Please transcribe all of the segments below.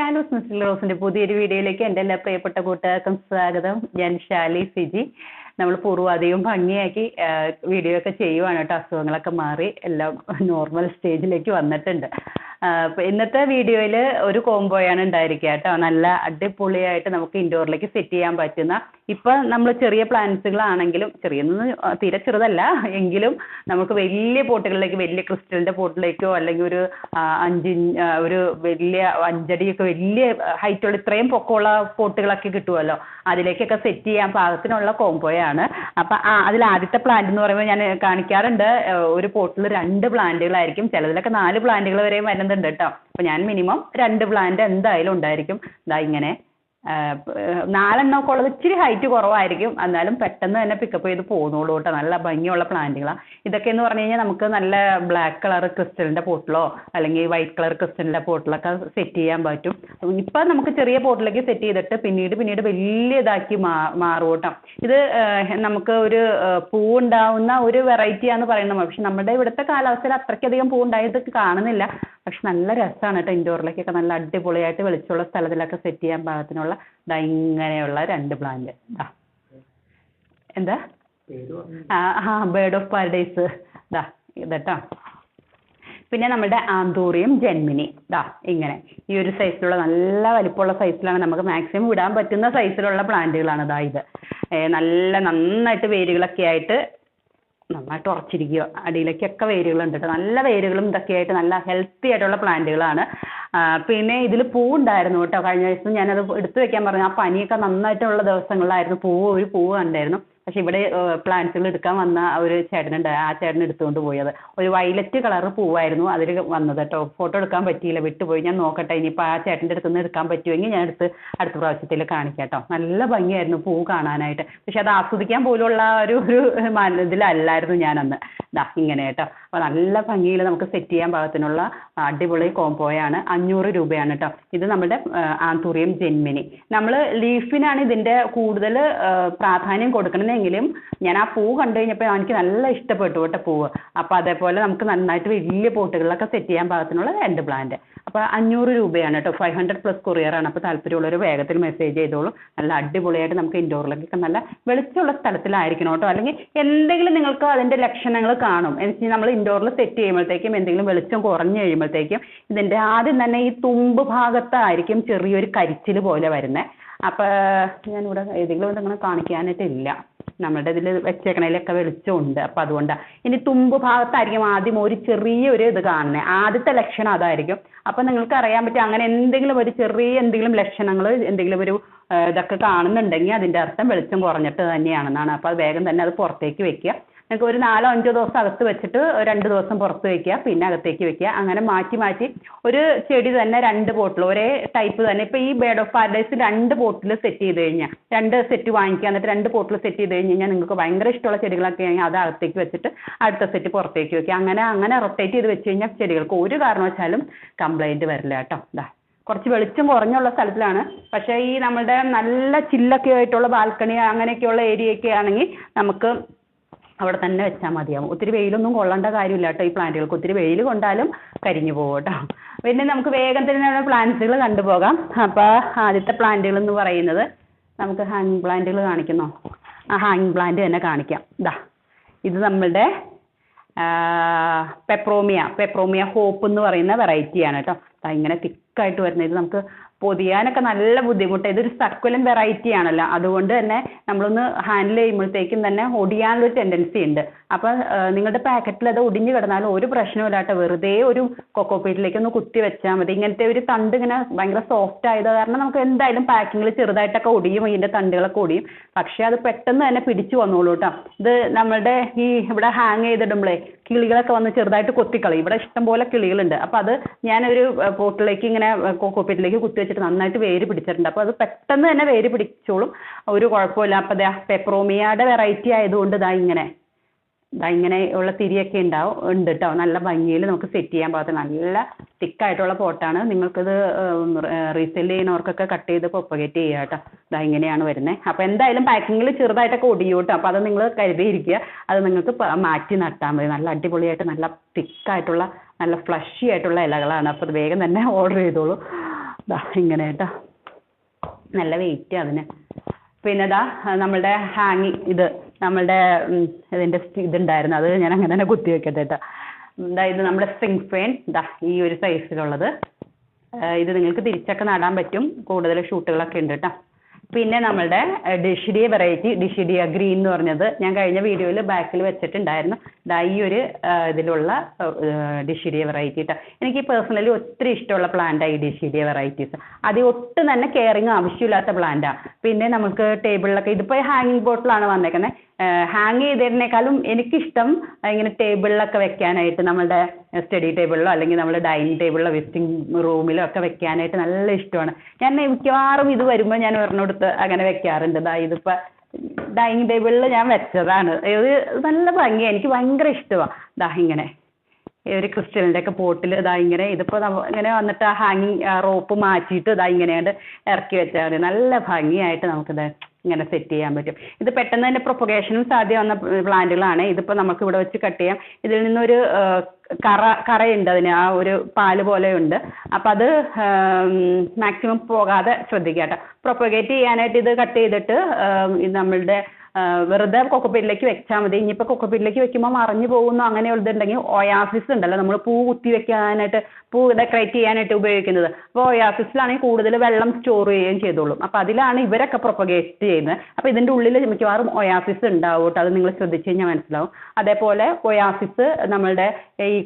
Shalu's mister റോസിന്റെ പുതിയൊരു വീഡിയോയിലേക്ക് എൻ്റെ എല്ലാ പ്രിയപ്പെട്ട കൂട്ടുകാർക്കും സ്വാഗതം. ഞാൻ ഷാലി സിജി. നമ്മൾ പൂർവാധികം ഭംഗിയാക്കി വീഡിയോ ഒക്കെ ചെയ്യുവാണ് കേട്ടോ. അസുഖങ്ങളൊക്കെ മാറി എല്ലാം നോർമൽ സ്റ്റേജിലേക്ക് വന്നിട്ടുണ്ട്. ഇന്നത്തെ വീഡിയോയിൽ ഒരു കോംബോയാണ് ഉണ്ടായിരിക്കുക കേട്ടോ. നല്ല അടിപൊളിയായിട്ട് നമുക്ക് ഇൻഡോറിലേക്ക് സെറ്റ് ചെയ്യാൻ പറ്റുന്ന, ഇപ്പം നമ്മൾ ചെറിയ പ്ലാന്റ്സുകളാണെങ്കിലും, ചെറിയൊന്നും തീരെ ചെറുതല്ല എങ്കിലും നമുക്ക് വലിയ പോട്ടുകളിലേക്ക്, വലിയ ക്രിസ്റ്റലിൻ്റെ പോട്ടിലേക്കോ അല്ലെങ്കിൽ ഒരു ഒരു വലിയ 5 അടിയൊക്കെ വലിയ ഹൈറ്റുള്ള ഇത്രയും പൊക്കമുള്ള പോട്ടുകളൊക്കെ കിട്ടുമല്ലോ, അതിലേക്കൊക്കെ സെറ്റ് ചെയ്യാൻ പാകത്തിനുള്ള കോംബോയാണ്. അപ്പം അതിൽ ആദ്യത്തെ പ്ലാന്റ് എന്ന് പറയുമ്പോൾ ഞാൻ കാണിക്കാറുണ്ട്, ഒരു പോട്ടിൽ 2 പ്ലാന്റുകളായിരിക്കും, ചിലതിലൊക്കെ 4 പ്ലാന്റുകൾ വരെയും വരുന്നുണ്ട് കേട്ടോ. അപ്പം ഞാൻ മിനിമം 2 പ്ലാന്റ് എന്തായാലും ഉണ്ടായിരിക്കും. ഇതാ ഇങ്ങനെ 4 എണ്ണമൊക്കെ ഉള്ളത് ഇച്ചിരി ഹൈറ്റ് കുറവായിരിക്കും, എന്നാലും പെട്ടെന്ന് തന്നെ പിക്കപ്പ് ചെയ്ത് പോകുന്നുള്ളൂ കേട്ടോ. നല്ല ഭംഗിയുള്ള പ്ലാന്റുകളാണ് ഇതൊക്കെ എന്ന് പറഞ്ഞു കഴിഞ്ഞാൽ. നമുക്ക് നല്ല ബ്ലാക്ക് കളർ ക്രിസ്റ്റലിൻ്റെ പോട്ടിലോ അല്ലെങ്കിൽ വൈറ്റ് കളർ ക്രിസ്റ്റലിൻ്റെ പോട്ടിലൊക്കെ സെറ്റ് ചെയ്യാൻ പറ്റും. ഇപ്പം നമുക്ക് ചെറിയ പോട്ടിലേക്ക് സെറ്റ് ചെയ്തിട്ട് പിന്നീട് വലിയ ഇതാക്കി മാറും കേട്ടോ. ഇത് നമുക്ക് ഒരു പൂവുണ്ടാവുന്ന ഒരു വെറൈറ്റിയാന്ന് പറയുന്നത്, പക്ഷെ നമ്മുടെ ഇവിടുത്തെ കാലാവസ്ഥയിൽ അത്രയ്ക്കധികം പൂവുണ്ടായിട്ട് കാണുന്നില്ല. പക്ഷെ നല്ല രസമാണ് കേട്ടോ. ഇൻഡോറിലേക്കൊക്കെ നല്ല അടിപൊളിയായിട്ട് വെളിച്ചമുള്ള സ്ഥലത്തിലൊക്കെ സെറ്റ് ചെയ്യാൻ പാകത്തിനുള്ള ഇങ്ങനെയുള്ള 2 പ്ലാന്റ്. എന്താ ബേർഡ് ഓഫ് പാരഡൈസ് ഇതട്ടോ. പിന്നെ നമ്മുടെ ആന്തൂറിയം ജെൻമിനി ഇങ്ങനെ ഈ ഒരു സൈസിലുള്ള നല്ല വലിപ്പമുള്ള സൈസിലാണ്, നമുക്ക് മാക്സിമം വിടാൻ പറ്റുന്ന സൈസിലുള്ള പ്ലാന്റുകളാണ്. ഇത് നന്നായിട്ട് വേരുകളൊക്കെ ആയിട്ട് നന്നായിട്ട് ഉറച്ചിരിക്കുക. അടിയിലേക്കൊക്കെ വേരുകളുണ്ട് കേട്ടോ. നല്ല വേരുകളും ഇതൊക്കെ ആയിട്ട് നല്ല ഹെൽത്തി ആയിട്ടുള്ള പ്ലാന്റുകളാണ്. പിന്നെ ഇതിൽ പൂവുണ്ടായിരുന്നു കേട്ടോ. കഴിഞ്ഞ ദിവസം ഞാനത് എടുത്തു വെക്കാൻ പറഞ്ഞു. ആ പനിയൊക്കെ നന്നായിട്ടുള്ള ദിവസങ്ങളിലായിരുന്നു ഒരു പൂവ് കണ്ടായിരുന്നു. പക്ഷെ ഇവിടെ പ്ലാന്റ്സുകൾ എടുക്കാൻ വന്ന ഒരു ചേട്ടനുണ്ട്, ആ ചേട്ടൻ എടുത്തുകൊണ്ട് പോയത് ഒരു വയലറ്റ് കളർ പൂവായിരുന്നു അതിൽ വന്നത് കേട്ടോ. ഫോട്ടോ എടുക്കാൻ പറ്റിയില്ല, വിട്ടുപോയി. ഞാൻ നോക്കട്ടെ, ഇനിയിപ്പോൾ ആ ചേട്ടൻ്റെ അടുത്ത് നിന്ന് എടുക്കാൻ പറ്റുമെങ്കിൽ ഞാൻ അടുത്ത പ്രാവശ്യത്തിൽ കാണിക്കാം കേട്ടോ. നല്ല ഭംഗിയായിരുന്നു പൂ കാണാനായിട്ട്, പക്ഷെ അത് ആസ്വദിക്കാൻ പോലുള്ള ഒരു ഇതിലല്ലായിരുന്നു ഞാനന്ന്. ഇങ്ങനെ കേട്ടോ. അപ്പോൾ നല്ല ഭംഗിയിൽ നമുക്ക് സെറ്റ് ചെയ്യാൻ പാകത്തിനുള്ള അടിപൊളി കോംബോയാണ്. 500 രൂപയാണ് കേട്ടോ. ഇത് നമ്മുടെ ആന്തൂറിയം ജെൻമിനി. നമ്മൾ ലീഫിനാണ് ഇതിൻ്റെ കൂടുതൽ പ്രാധാന്യം കൊടുക്കണമെങ്കിലും ഞാൻ ആ പൂ കണ്ടു കഴിഞ്ഞപ്പോൾ എനിക്ക് നല്ല ഇഷ്ടപ്പെട്ടു കേട്ടോ പൂവ്. അപ്പോൾ അതേപോലെ നമുക്ക് നന്നായിട്ട് വലിയ പോട്ടുകളിലൊക്കെ സെറ്റ് ചെയ്യാൻ പാകത്തിനുള്ള 2 പ്ലാന്റ്. അപ്പോൾ 500 രൂപയാണ് കേട്ടോ. 500+ കൊറിയറാണ്. അപ്പോൾ താല്പര്യമുള്ളവർ വേഗത്തിൽ മെസ്സേജ് ചെയ്തോളൂ. നല്ല അടിപൊളിയായിട്ട് നമുക്ക് ഇൻഡോറിലേക്കൊക്കെ നല്ല വെളിച്ചമുള്ള സ്ഥലത്തിലായിരിക്കണം കേട്ടോ. അല്ലെങ്കിൽ എന്തെങ്കിലും നിങ്ങൾക്ക് അതിൻ്റെ ലക്ഷണങ്ങൾ കാണും. എന്ന് വെച്ചാൽ നമ്മൾ ഇൻഡോറിൽ സെറ്റ് ചെയ്യുമ്പോഴത്തേക്കും എന്തെങ്കിലും വെളിച്ചം കുറഞ്ഞു കഴിയുമ്പോഴത്തേക്കും ഇതിൻ്റെ ആദ്യം തന്നെ ഈ തുമ്പ് ഭാഗത്തായിരിക്കും ചെറിയൊരു കരിച്ചിൽ പോലെ വരുന്നത്. അപ്പോൾ ഞാനിവിടെ ഏതെങ്കിലും ഇങ്ങനെ കാണിക്കാനായിട്ടില്ല, നമ്മുടെ ഇതിൽ വെച്ചേക്കണതിലൊക്കെ വെളിച്ചമുണ്ട്. അപ്പം അതുകൊണ്ടാണ്. ഇനി തുമ്പ് ഭാഗത്തായിരിക്കും ആദ്യം ഒരു ചെറിയൊരു ഇത് കാണുന്നത്. ആദ്യത്തെ ലക്ഷണം അതായിരിക്കും. അപ്പം നിങ്ങൾക്ക് അറിയാൻ പറ്റും, അങ്ങനെ എന്തെങ്കിലും ഒരു ചെറിയ എന്തെങ്കിലും ലക്ഷണങ്ങൾ എന്തെങ്കിലും ഒരു ഇതൊക്കെ കാണുന്നുണ്ടെങ്കിൽ അതിൻ്റെ അർത്ഥം വെളിച്ചം കുറഞ്ഞിട്ട് തന്നെയാണെന്നാണ്. അപ്പോൾ അത് വേഗം തന്നെ അത് പുറത്തേക്ക് വെക്കുക. നിങ്ങൾക്ക് ഒരു 4-5 ദിവസം അകത്ത് വെച്ചിട്ട് 2 ദിവസം പുറത്ത് വെക്കുക, പിന്നെ അകത്തേക്ക് വെക്കുക. അങ്ങനെ മാറ്റി ഒരു ചെടി തന്നെ 2 ബോട്ടിൽ ഒരേ ടൈപ്പ് തന്നെ. ഇപ്പോൾ ഈ bird of paradise 2 bottle set ചെയ്ത് കഴിഞ്ഞാൽ 2 സെറ്റ് വാങ്ങിക്കുക, എന്നിട്ട് 2 ബോട്ടിൽ സെറ്റ് ചെയ്ത് കഴിഞ്ഞാൽ നിങ്ങൾക്ക് ഭയങ്കര ഇഷ്ടമുള്ള ചെടികളൊക്കെ ആണെങ്കിൽ അത് അകത്തേക്ക് വെച്ചിട്ട് അടുത്ത സെറ്റ് പുറത്തേക്ക് വെക്കുക. അങ്ങനെ റൊട്ടേറ്റ് ചെയ്ത് വെച്ച് കഴിഞ്ഞാൽ ചെടികൾക്ക് ഒരു കാരണവശാലും കംപ്ലൈൻറ്റ് വരില്ല കേട്ടോ. കുറച്ച് വെളിച്ചം കുറഞ്ഞുള്ള സ്ഥലത്തിലാണ്. പക്ഷേ ഈ നമ്മുടെ നല്ല ചില്ലൊക്കെ ആയിട്ടുള്ള ബാൽക്കണി അങ്ങനെയൊക്കെയുള്ള ഏരിയയൊക്കെ ആണെങ്കിൽ നമുക്ക് അവിടെ തന്നെ വെച്ചാൽ മതിയാവും. ഒത്തിരി വെയിലൊന്നും കൊള്ളേണ്ട കാര്യമില്ല കേട്ടോ. ഈ പ്ലാന്റുകൾക്ക് ഒത്തിരി വെയിൽ കൊണ്ടാലും കരിഞ്ഞു പോകും കേട്ടോ. പിന്നെ നമുക്ക് വേഗം തന്നെ പ്ലാന്റ്സുകൾ കണ്ടുപോകാം. അപ്പോൾ ആദ്യത്തെ പ്ലാന്റുകൾ എന്ന് പറയുന്നത് നമുക്ക് ഹാങ്ങിങ് പ്ലാന്റുകൾ കാണിക്കുന്നോ? ഹാങ്ങിങ് പ്ലാന്റ് തന്നെ കാണിക്കാം. ഇത് നമ്മളുടെ പെപ്രോമിയ ഹോപ്പ് എന്ന് പറയുന്ന വെറൈറ്റിയാണ് കേട്ടോ. ഇങ്ങനെ തിക്കായിട്ട് വരുന്നത്. ഇത് നമുക്ക് പൊതിയാനൊക്കെ നല്ല ബുദ്ധിമുട്ട്. ഇതൊരു സക്കുലൻ വെറൈറ്റി ആണല്ലോ, അതുകൊണ്ട് തന്നെ നമ്മളൊന്ന് ഹാൻഡിൽ ചെയ്യുമ്പോഴത്തേക്കും തന്നെ ഒടിയാനുള്ളൊരു ടെൻഡൻസി ഉണ്ട്. അപ്പം നിങ്ങളുടെ പാക്കറ്റിൽ അത് ഒടിഞ്ഞു കിടന്നാലും ഒരു പ്രശ്നമില്ല കേട്ടോ. വെറുതെ ഒരു കൊക്കോപീറ്റിലേക്ക് ഒന്ന് കുത്തി വെച്ചാൽ മതി. ഇങ്ങനത്തെ ഒരു തണ്ട് ഇങ്ങനെ ഭയങ്കര സോഫ്റ്റ് ആയത് കാരണം നമുക്ക് എന്തായാലും പാക്കിങ്ങിൽ ചെറുതായിട്ടൊക്കെ ഒടിയും, ഇതിൻ്റെ തണ്ടുകളൊക്കെ ഒടിയും. പക്ഷേ അത് പെട്ടെന്ന് തന്നെ പിടിച്ചു വന്നോളൂ കേട്ടോ. ഇത് നമ്മളുടെ ഈ ഇവിടെ ഹാങ് ചെയ്തിടുമ്പോഴേ കിളികളൊക്കെ വന്ന് ചെറുതായിട്ട് കൊത്തിക്കളയും. ഇവിടെ ഇഷ്ടംപോലെ കിളികളുണ്ട്. അപ്പോൾ അത് ഞാനൊരു പോട്ടിലേക്ക് ഇങ്ങനെ കൊക്കോപീറ്റിലേക്ക് കുത്തി വെച്ചിട്ട് നന്നായിട്ട് വേര് പിടിച്ചിട്ടുണ്ട്. അപ്പോൾ അത് പെട്ടെന്ന് തന്നെ വേര് പിടിച്ചോളും, ഒരു കുഴപ്പമില്ല. അപ്പോൾ പെപ്രോമിയയുടെ വെറൈറ്റി ആയതുകൊണ്ട് ഇങ്ങനെയുള്ള തിരിയൊക്കെ ഉണ്ട് കേട്ടോ. നല്ല ഭംഗിയിൽ നമുക്ക് സെറ്റ് ചെയ്യാൻ പാകത്തിന് നല്ല തിക്കായിട്ടുള്ള പോട്ടാണ്. നിങ്ങൾക്കിത് റീസെല് ചെയ്യുന്നവർക്കൊക്കെ കട്ട് ചെയ്ത് പ്രൊപ്പഗേറ്റ് ചെയ്യുക കേട്ടോ. ഇങ്ങനെയാണ് വരുന്നത്. അപ്പോൾ എന്തായാലും പാക്കിങ്ങിൽ ചെറുതായിട്ടൊക്കെ ഒടിയും കേട്ടോ. അപ്പോൾ അത് നിങ്ങൾ കരുതിയിരിക്കുക. അത് നിങ്ങൾക്ക് മാറ്റി നട്ടാൽ മതി. നല്ല അടിപൊളിയായിട്ട് നല്ല തിക്കായിട്ടുള്ള നല്ല ഫ്ലഷി ആയിട്ടുള്ള ഇലകളാണ്. അപ്പോൾ അത് വേഗം തന്നെ ഓർഡർ ചെയ്തോളൂ. ഇതാ ഇങ്ങനെ കേട്ടോ, നല്ല വെയിറ്റ് അതിന്. പിന്നെ ഇതാ നമ്മളുടെ ഹാങ്ങിങ് ഇത് നമ്മളുടെ ഇതിൻ്റെ ഇതുണ്ടായിരുന്നു, അത് ഞാൻ അങ്ങനെ തന്നെ കുത്തി വെക്കട്ടെ കേട്ടോ. ഇത് നമ്മുടെ സ്പ്രിംഗ് ഫേൺ ഇതാ ഈ ഒരു സൈസിലുള്ളത്. ഇത് നിങ്ങൾക്ക് തിരിച്ചൊക്കെ നടാൻ പറ്റും, കൂടുതൽ ഷൂട്ടുകളൊക്കെ ഉണ്ട് കേട്ടോ. പിന്നെ നമ്മളുടെ ഡിഷിഡിയ വെറൈറ്റി, ഡിഷിഡിയ ഗ്രീൻ എന്ന് പറഞ്ഞത് ഞാൻ കഴിഞ്ഞ വീഡിയോയിൽ ബാക്കിൽ വെച്ചിട്ടുണ്ടായിരുന്നു. ദാ ഈ ഒരു ഇതിലുള്ള ഡിഷിഡിയ വെറൈറ്റി കേട്ടോ. എനിക്ക് പേഴ്സണലി ഒത്തിരി ഇഷ്ടമുള്ള പ്ലാന്റാണ് ഈ ഡിഷിഡിയ വെറൈറ്റീസ്. അത് ഒട്ടും തന്നെ കെയറിങ് ആവശ്യമില്ലാത്ത പ്ലാന്റാണ്. പിന്നെ നമുക്ക് ടേബിളിലൊക്കെ, ഇതിപ്പോൾ ഹാങ്ങിങ് ബോട്ടിലാണ് വന്നേക്കുന്നത്. ഹാങ് ചെയ്തതിനേക്കാളും എനിക്കിഷ്ടം ഇങ്ങനെ ടേബിളിലൊക്കെ വെക്കാനായിട്ട്, നമ്മുടെ സ്റ്റഡി ടേബിളിലോ അല്ലെങ്കിൽ നമ്മുടെ ഡൈനിങ് ടേബിളിലോ വിസിറ്റിംഗ് റൂമിലോ ഒക്കെ വെക്കാനായിട്ട് നല്ല ഇഷ്ടമാണ്. ഞാൻ മിക്കവാറും ഇത് വരുമ്പോൾ ഞാൻ ഒരെണ്ണമെടുത്ത് അങ്ങനെ വെക്കാറുണ്ട്. ഇതിപ്പോൾ ഡൈനിങ് ടേബിളിൽ ഞാൻ വെച്ചതാണ്. ഇത് നല്ല ഭംഗിയാണ്, എനിക്ക് ഭയങ്കര ഇഷ്ടമാണ്. ഇങ്ങനെ ഒരു ക്രിസ്റ്റലിൻ്റെ ഒക്കെ പോട്ടിൽ ഇങ്ങനെ, ഇതിപ്പോൾ ഇങ്ങനെ വന്നിട്ട് ആ ഹാങ്ങിങ് റോപ്പ് മാറ്റിയിട്ട് ഇങ്ങനെയാണ്ട് ഇറക്കി വെച്ചാൽ നല്ല ഭംഗിയായിട്ട് നമുക്കിത് ഇങ്ങനെ സെറ്റ് ചെയ്യാൻ പറ്റും. ഇത് പെട്ടെന്ന് തന്നെ പ്രൊപ്പഗേഷനും സാധ്യം വന്ന പ്ലാന്റുകളാണ്. ഇതിപ്പോൾ നമുക്ക് ഇവിടെ വെച്ച് കട്ട് ചെയ്യാം. ഇതിൽ നിന്നൊരു കറയുണ്ട്, അതിന് ആ ഒരു പാല് പോലെ ഉണ്ട്. അപ്പം അത് മാക്സിമം പോകാതെ ശ്രദ്ധിക്കുക കേട്ടോ. പ്രൊപ്പഗേറ്റ് ചെയ്യാനായിട്ട് ഇത് കട്ട് ചെയ്തിട്ട് നമ്മളുടെ വെറുതെ കൊക്കോപ്പീറ്റിലേക്ക് വെച്ചാൽ മതി. ഇനിയിപ്പോൾ കൊക്കോപ്പീറ്റിലേക്ക് വെക്കുമ്പോൾ മറിഞ്ഞു പോകുന്നു അങ്ങനെയുള്ളതുണ്ടെങ്കിൽ ഒയാസിസ് ഉണ്ടല്ലോ, നമ്മൾ പൂ കുത്തി വെക്കാനായിട്ട്, പൂ ഡെക്കറേറ്റ് ചെയ്യാനായിട്ട് ഉപയോഗിക്കുന്നത്. അപ്പോൾ ഒയാസിസിലാണെങ്കിൽ കൂടുതൽ വെള്ളം സ്റ്റോർ ചെയ്യുകയും ചെയ്തോളും. അപ്പോൾ അതിലാണ് ഇവരൊക്കെ പ്രൊപ്പഗേറ്റ് ചെയ്യുന്നത്. അപ്പോൾ ഇതിൻ്റെ ഉള്ളിൽ മിക്കവാറും ഒയാസിസ് ഉണ്ടാവും കേട്ടോ, അത് നിങ്ങൾ ശ്രദ്ധിച്ച് കഴിഞ്ഞാൽ മനസ്സിലാവും. അതേപോലെ ഒയാസിസ് നമ്മളുടെ ഈ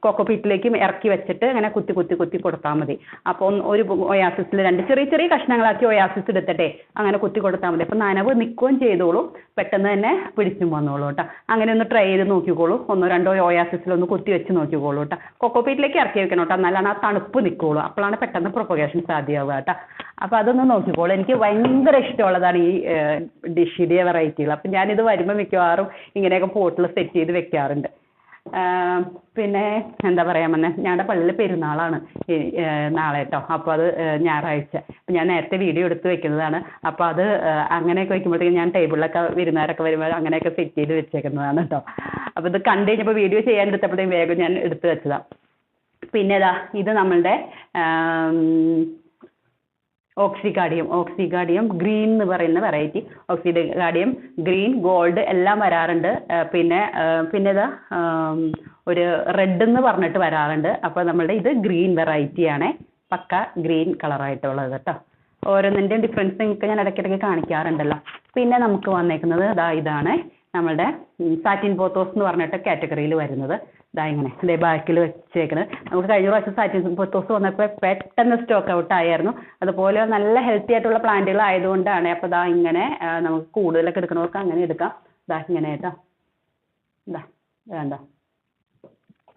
കൊക്കോപ്പീറ്റിലേക്ക് ഇറക്കി വെച്ചിട്ട് ഇങ്ങനെ കുത്തി കുത്തി കുത്തി കൊടുത്താൽ മതി. അപ്പോൾ ഒരു ഒയാസിസിൽ 2 ചെറിയ ചെറിയ കഷ്ണങ്ങളാക്കി ഒയാസിസ് എടുത്തിട്ടേ അങ്ങനെ കുത്തി കൊടുത്താൽ മതി. അപ്പോൾ നനവ് നിൽക്കുകയും ചെയ്തോളൂ, പെട്ടെന്ന് തന്നെ പിടിച്ചും വന്നോളൂ കേട്ടോ. അങ്ങനെ ഒന്ന് ട്രൈ ചെയ്ത് നോക്കിക്കോളൂ. 1-2 ഒയാസിസിലൊന്ന് കുത്തി വെച്ച് നോക്കിക്കോളൂ കേട്ടോ. കൊക്കോപ്പീറ്റിലേക്ക് ഇറക്കി വെക്കണം കേട്ടോ, എന്നാലാണ് ആ തണുപ്പ് നിൽക്കുള്ളൂ. അപ്പോഴാണ് പെട്ടെന്ന് പ്രൊപ്പഗേഷൻ സാധ്യമാവുക കേട്ടോ. അപ്പോൾ അതൊന്ന് നോക്കിക്കോളൂ. എനിക്ക് ഭയങ്കര ഇഷ്ടമുള്ളതാണ് ഈ ഡിഷിഡിയ വെറൈറ്റികൾ. അപ്പം ഞാനിത് വരുമ്പോൾ മിക്കവാറും ഇങ്ങനെയൊക്കെ പോട്ടിൽ സെറ്റ് ചെയ്ത് വെക്കാറുണ്ട്. പിന്നെ എന്താ പറയാൻ വന്നേ, ഞങ്ങളുടെ പള്ളിയിൽ പെരുന്നാളാണ് നാളെ കേട്ടോ. അപ്പോൾ അത് ഞായറാഴ്ച. അപ്പം ഞാൻ നേരത്തെ വീഡിയോ എടുത്ത് വെക്കുന്നതാണ്. അപ്പോൾ അത് അങ്ങനെയൊക്കെ വെക്കുമ്പോഴത്തേക്കും ഞാൻ ടേബിളിലൊക്കെ വിരുന്നുകാരൊക്കെ വരുമ്പോൾ അങ്ങനെയൊക്കെ സെറ്റ് ചെയ്ത് വെച്ചേക്കുന്നതാണ് കേട്ടോ. അപ്പോൾ ഇത് കണ്ടു കഴിഞ്ഞപ്പോൾ വീഡിയോ ചെയ്യാൻ എടുത്തപ്പോഴത്തേക്കും വേഗം ഞാൻ എടുത്ത് വെച്ചതാണ്. പിന്നെ ഇത് നമ്മളുടെ ഓക്സിഗാർഡിയം ഗ്രീൻ എന്ന് പറയുന്ന വെറൈറ്റി. ഓക്സിഗാർഡിയം ഗ്രീൻ, ഗോൾഡ് എല്ലാം വരാറുണ്ട്. പിന്നെ ഒരു റെഡ് എന്ന് പറഞ്ഞിട്ട് വരാറുണ്ട്. അപ്പോൾ നമ്മളുടെ ഇത് ഗ്രീൻ വെറൈറ്റിയാണ്, പക്ക ഗ്രീൻ കളറായിട്ടുള്ളത് കേട്ടോ. ഓരോന്നിൻ്റെയും ഡിഫറൻസ് നിങ്ങൾക്ക് ഞാൻ ഇടയ്ക്കിടയ്ക്ക് കാണിക്കാറുണ്ടല്ലോ. പിന്നെ നമുക്ക് വന്നേക്കുന്നത് ഇതാണ് നമ്മളുടെ സാറ്റിൻ പോത്തോസ് എന്ന് പറഞ്ഞിട്ട് കാറ്റഗറിയിൽ വരുന്നത്. ഇങ്ങനെ ബാക്കിൽ വെച്ചേക്കുന്നത്. നമുക്ക് കഴിഞ്ഞ പ്രാവശ്യം സാറ്റിൻ പോത്തോസ് വന്നപ്പോൾ പെട്ടെന്ന് സ്റ്റോക്ക് ഔട്ട് ആയിരുന്നു. അതുപോലെ നല്ല ഹെൽത്തി ആയിട്ടുള്ള പ്ലാന്റുകൾ ആയതുകൊണ്ടാണ്. അപ്പോൾ ഇങ്ങനെ നമുക്ക് കൂടുതലൊക്കെ എടുക്കണവർക്ക് അങ്ങനെ എടുക്കാം. ഇങ്ങനെ കേട്ടോ, വേണ്ട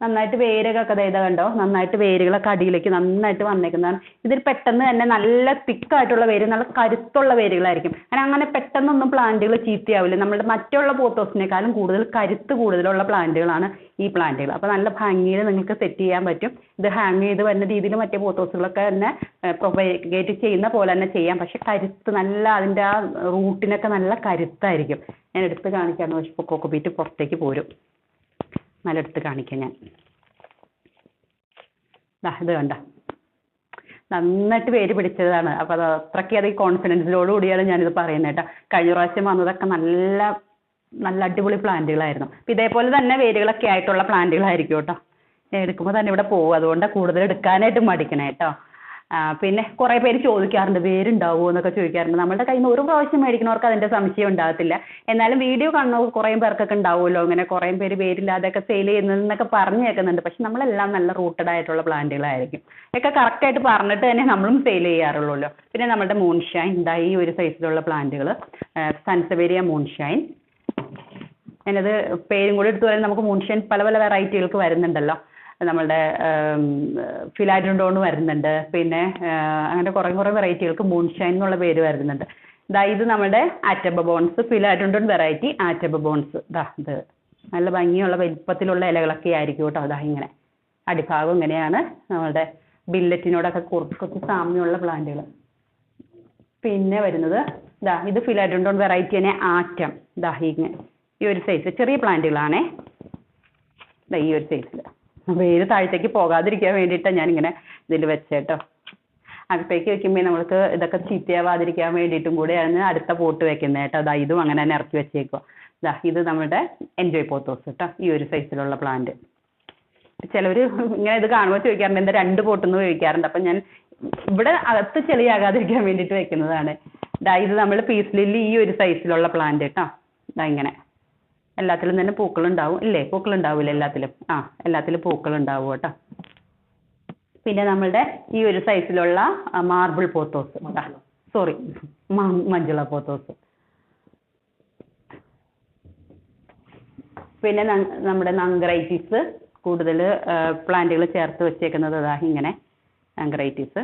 നന്നായിട്ട് വേരുകളൊക്കെ കണ്ടോ, നന്നായിട്ട് വേരുകളൊക്കെ അടിയിലേക്ക് നന്നായിട്ട് വന്നേക്കുന്നതാണ്. ഇതിൽ പെട്ടെന്ന് തന്നെ നല്ല തിക്കായിട്ടുള്ള വേര്, നല്ല കരുത്തുള്ള വേരുകളായിരിക്കും. അങ്ങനെ പെട്ടെന്നൊന്നും പ്ലാന്റുകൾ ചീത്തയാവില്ല. നമ്മുടെ മറ്റുള്ള പോത്തോസിനേക്കാളും കരുത്ത് കൂടുതലുള്ള പ്ലാന്റുകളാണ് ഈ പ്ലാന്റുകൾ. അപ്പോൾ നല്ല ഭംഗിയിൽ നിങ്ങൾക്ക് സെറ്റ് ചെയ്യാൻ പറ്റും. ഇത് ഹാങ് ചെയ്ത് വരുന്ന രീതിയിൽ മറ്റേ പോത്തോസുകളൊക്കെ തന്നെ പ്രൊപ്പഗേറ്റ് ചെയ്യുന്ന പോലെ തന്നെ ചെയ്യാം. പക്ഷെ കരുത്ത് നല്ല, അതിൻ്റെ ആ റൂട്ടിനൊക്കെ നല്ല കരുത്തായിരിക്കും. ഞാൻ എടുത്ത് കാണിക്കാമെന്ന് വെച്ചപ്പോൾ കൊക്കോപ്പീറ്റ് പുറത്തേക്ക് പോരും. നല്ല എടുത്ത് കാണിക്കാം ഞാൻ. ഇത് കണ്ട നന്നായിട്ട് വേര് പിടിച്ചതാണ്. അപ്പോൾ അത് അത്രയ്ക്ക് കോൺഫിഡൻസിലോടുകൂടിയാണ് ഞാനിത് പറയുന്നത് കേട്ടോ. കഴിഞ്ഞ പ്രാവശ്യം വന്നതൊക്കെ നല്ല നല്ല അടിപൊളി പ്ലാന്റുകളായിരുന്നു. ഇതേപോലെ തന്നെ വേരുകളൊക്കെ ആയിട്ടുള്ള പ്ലാന്റുകളായിരിക്കും കേട്ടോ. എടുക്കുമ്പോൾ തന്നെ ഇവിടെ പോകും, അതുകൊണ്ട് കൂടുതൽ എടുക്കാനായിട്ട് മടിക്കണേ കേട്ടോ. പിന്നെ കുറേ പേര് ചോദിക്കാറുണ്ട് വേരുണ്ടാവുമോ എന്നൊക്കെ ചോദിക്കാറുണ്ട്. നമ്മുടെ കയ്യിൽ നിന്ന് ഒരു പ്രാവശ്യം മേടിക്കുന്നവർക്ക് അതിൻ്റെ സംശയം ഉണ്ടാകത്തില്ല. എന്നാലും വീഡിയോ കാണുന്നവർക്ക് കുറേ പേർക്കൊക്കെ ഉണ്ടാവുമല്ലോ, ഇങ്ങനെ കുറേ പേര് വേരില്ലാതെയൊക്കെ സെയിൽ ചെയ്യുന്നതെന്നൊക്കെ പറഞ്ഞു കേൾക്കുന്നുണ്ട്. പക്ഷെ നമ്മളെല്ലാം നല്ല റൂട്ടഡ് ആയിട്ടുള്ള പ്ലാന്റുകളായിരിക്കും. ഒക്കെ കറക്റ്റായിട്ട് പറഞ്ഞിട്ട് തന്നെ നമ്മളും സെയിൽ ചെയ്യാറുള്ളൂല്ലോ. പിന്നെ നമ്മുടെ മൂൺഷൈൻ, ഈ ഒരു സൈസിലുള്ള പ്ലാന്റുകൾ, സൺസവേരിയ മൂൺഷൈൻ. ഞാനത് പേരും കൂടി എടുത്തു പറയാൻ, നമുക്ക് മൂൺഷൈൻ പല പല വെറൈറ്റികൾക്ക് വരുന്നുണ്ടല്ലോ. നമ്മളുടെ ഫിലാഡൻഡോൺ വരുന്നുണ്ട്. പിന്നെ അങ്ങനെ കുറേ വെറൈറ്റികൾക്ക് മൂൺഷൈൻ എന്നുള്ള പേര് വരുന്നുണ്ട്. ഇത് നമ്മുടെ ആറ്റബബോൺസ്, ഫിലാഡൻഡോൺ വെറൈറ്റി ആറ്റബബോൺസ്. ഇത് നല്ല ഭംഗിയുള്ള വലിപ്പത്തിലുള്ള ഇലകളൊക്കെ ആയിരിക്കും കേട്ടോ. ഇങ്ങനെ അടിഭാഗം ഇങ്ങനെയാണ്. നമ്മളുടെ ബില്ലറ്റിനോടൊക്കെ കുറച്ച് സാമ്യമുള്ള പ്ലാന്റുകൾ. പിന്നെ വരുന്നത് ഇത് ഫിലാഡൻഡോൺ വെറൈറ്റി തന്നെ ആറ്റം. ഇങ്ങനെ ഈ ഒരു സൈസ് ചെറിയ പ്ലാന്റുകളാണേ. ഈ ഒരു സൈസിൽ വേര് താഴത്തേക്ക് പോകാതിരിക്കാൻ വേണ്ടിയിട്ടാണ് ഞാനിങ്ങനെ ഇതിൽ വെച്ചേട്ടോ. അകത്തേക്ക് വെക്കുമ്പോൾ നമ്മൾക്ക് ഇതൊക്കെ ചീത്തയാവാതിരിക്കാൻ വേണ്ടിയിട്ടും കൂടെയാണ് അടുത്ത പോട്ട് വെക്കുന്നത് കേട്ടോ. അതാ ഇതും അങ്ങനെ തന്നെ ഇറക്കി വെച്ചേക്കുക. ഇതാ ഇത് നമ്മുടെ എൻജോയ് പോത്തോസ് കേട്ടോ, ഈ ഒരു സൈസിലുള്ള പ്ലാന്റ്. ചിലവർ ഇങ്ങനെ ഇത് കാണുമ്പോൾ ചോദിക്കാറുണ്ട് എന്താ 2 പോട്ടെന്ന് ചോദിക്കാറുണ്ട്. അപ്പം ഞാൻ ഇവിടെ അകത്ത് ചെളിയാകാതിരിക്കാൻ വേണ്ടിയിട്ട് വെക്കുന്നതാണ്. ഇതാ ഇത് നമ്മൾ പീസ് ലില്ലി ഈ ഒരു സൈസിലുള്ള പ്ലാന്റ് കേട്ടോ. ഇതാ ഇങ്ങനെ എല്ലാത്തിലും തന്നെ പൂക്കളുണ്ടാവും ഇല്ലേ? പൂക്കളുണ്ടാവില്ല എല്ലാത്തിലും? എല്ലാത്തിലും പൂക്കളുണ്ടാവും കേട്ടോ. പിന്നെ നമ്മളുടെ ഈ ഒരു സൈസിലുള്ള marble pothos, sorry Manjula pothos. പിന്നെ നമ്മുടെ നങ്കറൈറ്റീസ് കൂടുതൽ പ്ലാന്റുകൾ ചേർത്ത് വെച്ചേക്കുന്നത് അതാ ഇങ്ങനെ നങ്കറൈറ്റീസ്.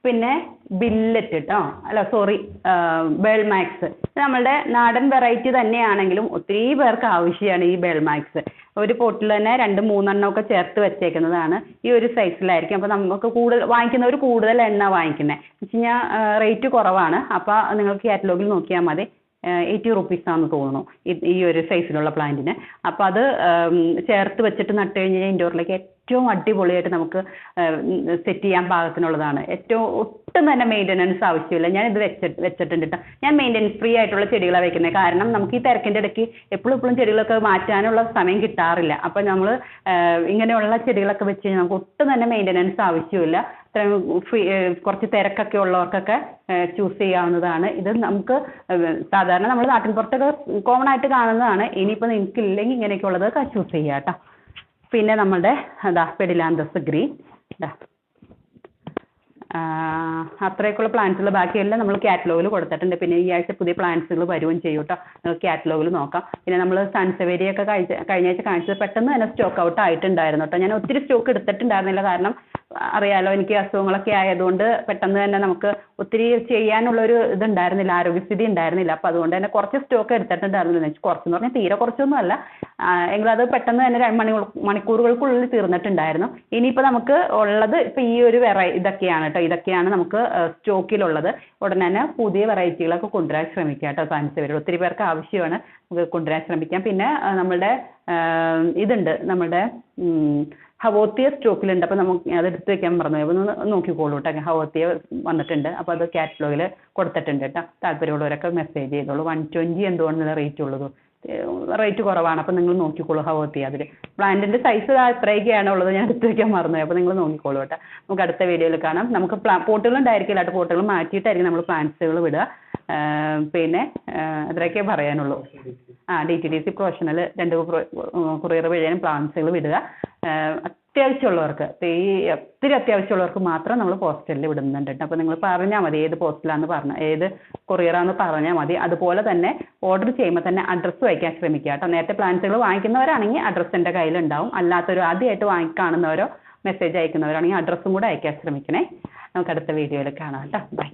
പിന്നെ ബില്ലറ്റ് കേട്ടോ, അല്ല സോറി ബേൾമാക്സ്. നമ്മളുടെ നാടൻ വെറൈറ്റി തന്നെയാണെങ്കിലും ഒത്തിരി പേർക്ക് ആവശ്യമാണ് ഈ ബേൾമാക്സ്. ഒരു പോട്ടിൽ തന്നെ 2-3 എണ്ണമൊക്കെ ചേർത്ത് വെച്ചേക്കുന്നതാണ്. ഈ ഒരു സൈസിലായിരിക്കും. അപ്പോൾ നമുക്ക് വാങ്ങിക്കുന്നവർ കൂടുതൽ എണ്ണ വാങ്ങിക്കുന്നത് എന്ന് വെച്ച് കഴിഞ്ഞാൽ റേറ്റ് കുറവാണ്. അപ്പോൾ നിങ്ങൾക്ക് കാറ്റലോഗിൽ നോക്കിയാൽ മതി. 80 റുപ്പീസാണെന്ന് തോന്നുന്നു ഈ ഒരു സൈസിലുള്ള പ്ലാന്റിന്. അപ്പോൾ അത് ചേർത്ത് വെച്ചിട്ട് നട്ട് കഴിഞ്ഞ് കഴിഞ്ഞാൽ ഇൻഡോറിലേക്ക് ഏറ്റവും അടിപൊളിയായിട്ട് നമുക്ക് സെറ്റ് ചെയ്യാൻ പാകത്തിനുള്ളതാണ്. ഒട്ടും തന്നെ മെയിൻ്റനൻസ് ആവശ്യമില്ല. ഞാൻ ഇത് വെച്ചിട്ടുണ്ട് കേട്ടോ. ഞാൻ മെയിൻ്റനൻസ് ഫ്രീ ആയിട്ടുള്ള ചെടികളാണ് വെക്കുന്നത്. കാരണം നമുക്ക് ഈ തിരക്കിൻ്റെ ഇടയ്ക്ക് എപ്പോഴും ചെടികളൊക്കെ മാറ്റാനുള്ള സമയം കിട്ടാറില്ല. അപ്പോൾ നമ്മൾ ഇങ്ങനെയുള്ള ചെടികളൊക്കെ വെച്ച് കഴിഞ്ഞാൽ നമുക്ക് ഒട്ടും തന്നെ മെയിൻ്റനൻസ് ആവശ്യമില്ല. കുറച്ച് തിരക്കൊക്കെ ഉള്ളവർക്കൊക്കെ ചൂസ് ചെയ്യാവുന്നതാണ്. ഇത് നമുക്ക് സാധാരണ നമ്മൾ നാട്ടിൻപുറത്തൊക്കെ കോമൺ ആയിട്ട് കാണുന്നതാണ്. ഇനിയിപ്പോൾ നിങ്ങൾക്ക് ഇല്ലെങ്കിൽ ഇങ്ങനെയൊക്കെ ഉള്ളത് ചൂസ് ചെയ്യാം കേട്ടോ. പിന്നെ നമ്മളുടെ പെഡിലാന്തസ് ഗ്രീൻ അത്രയൊക്കെയുള്ള പ്ലാന്റ്സുകൾ ബാക്കിയെല്ലാം നമ്മൾ കാറ്റലോഗിൽ കൊടുത്തിട്ടുണ്ട്. പിന്നെ ഈ ആഴ്ച പുതിയ പ്ലാന്റ്സുകൾ വരുകയും ചെയ്യും കേട്ടോ. നിങ്ങൾക്ക് കാറ്റലോഗിൽ നോക്കാം. പിന്നെ നമ്മൾ സൺസെവേരിയൊക്കെ കഴിഞ്ഞ ആഴ്ച കാണിച്ചത് പെട്ടെന്ന് തന്നെ സ്റ്റോക്ക് ഔട്ട് ആയിട്ടുണ്ടായിരുന്നു കേട്ടോ. ഞാൻ ഒത്തിരി സ്റ്റോക്ക് എടുത്തിട്ടുണ്ടായിരുന്നില്ല. കാരണം അറിയാലോ എനിക്ക് അസുഖങ്ങളൊക്കെ ആയതുകൊണ്ട് പെട്ടെന്ന് തന്നെ നമുക്ക് ഒത്തിരി ചെയ്യാനുള്ളൊരു ഇതുണ്ടായിരുന്നില്ല, ആരോഗ്യസ്ഥിതി ഉണ്ടായിരുന്നില്ല. അപ്പോൾ അതുകൊണ്ട് തന്നെ കുറച്ച് സ്റ്റോക്ക് എടുത്തിട്ടുണ്ടായിരുന്നില്ല. കുറച്ചെന്ന് പറഞ്ഞാൽ തീരെ കുറച്ചൊന്നും അല്ല, എങ്കിലും അത് പെട്ടെന്ന് തന്നെ 2 മണിക്കൂറുകൾക്കുള്ളിൽ തീർന്നിട്ടുണ്ടായിരുന്നു. ഇനിയിപ്പോൾ നമുക്ക് ഉള്ളത് ഇപ്പോൾ ഈ ഒരു ഇതൊക്കെയാണ് കേട്ടോ. ഇതൊക്കെയാണ് നമുക്ക് സ്റ്റോക്കിലുള്ളത്. ഉടനെ തന്നെ പുതിയ വെറൈറ്റികളൊക്കെ കൊണ്ടുവരാൻ ശ്രമിക്കാം കേട്ടോ. സാൻസെവേരിയ ഒത്തിരി പേർക്ക് ആവശ്യമാണ്, നമുക്ക് കൊണ്ടുവരാൻ ശ്രമിക്കാം. പിന്നെ നമ്മളുടെ ഇതുണ്ട്, നമ്മുടെ ഹവോത്തിയ സ്റ്റോക്കിലുണ്ട്. അപ്പോൾ നമുക്ക് അത് എടുത്ത് വെക്കാൻ പറഞ്ഞു. അപ്പോൾ ഒന്ന് നോക്കിക്കോളൂ കേട്ടോ. ഹവോത്തിയ വന്നിട്ടുണ്ട്. അപ്പോൾ അത് കാറ്റലോഗിൽ കൊടുത്തിട്ടുണ്ട് കേട്ടോ. താല്പര്യമുള്ളവരൊക്കെ മെസ്സേജ് ചെയ്തോളൂ. 120 എന്തുകൊണ്ടാണ് റേറ്റ് ഉള്ളത്, റേറ്റ് കുറവാണ്. അപ്പോൾ നിങ്ങൾ നോക്കിക്കോളൂ ഹവോത്തിയ. അതിൽ പ്ലാന്റിൻ്റെ സൈസ് എത്രയൊക്കെയാണ് ഉള്ളത് ഞാൻ എടുത്ത് വെക്കാൻ മറന്നു. അപ്പോൾ നിങ്ങൾ നോക്കിക്കോളൂ കേട്ടോ. നമുക്ക് അടുത്ത വീഡിയോയിൽ കാണാം. നമുക്ക് പോട്ടുകൾ ഉണ്ടായിരിക്കില്ല കേട്ടോ. പോട്ടുകൾ മാറ്റിയിട്ടായിരിക്കും നമ്മൾ പ്ലാന്റ്സുകൾ വിടുക. പിന്നെ അത്രയൊക്കെ പറയാനുള്ളൂ. DTDC പ്രൊഫഷണൽ 2 കൊറിയർ വഴിയാണ് പ്ലാന്റ്സുകൾ വിടുക. അത്യാവശ്യമുള്ളവർക്ക്, ഒത്തിരി അത്യാവശ്യമുള്ളവർക്ക് മാത്രം നമ്മൾ പോസ്റ്റലിൽ വിടുന്നുണ്ട് കേട്ടോ. അപ്പോൾ നിങ്ങൾ പറഞ്ഞാൽ മതി ഏത് പോസ്റ്റലാണെന്ന് പറഞ്ഞാൽ, ഏത് കൊറിയറാണെന്ന് പറഞ്ഞാൽ മതി. അതുപോലെ തന്നെ ഓർഡർ ചെയ്യുമ്പോൾ തന്നെ അഡ്രസ്സ് വയ്ക്കാൻ ശ്രമിക്കുക കേട്ടോ. നേരത്തെ പ്ലാന്റ്സുകൾ വാങ്ങിക്കുന്നവരാണെങ്കിൽ അഡ്രസ്സ് എൻ്റെ കയ്യിലുണ്ടാവും. അല്ലാത്തൊരു ആദ്യമായിട്ട് കാണുന്നവരോ മെസ്സേജ് അയക്കുന്നവരാണെങ്കിൽ അഡ്രസ്സും കൂടെ അയക്കാൻ ശ്രമിക്കണേ. നമുക്ക് അടുത്ത വീഡിയോയിൽ കാണാം കേട്ടോ. ബൈ.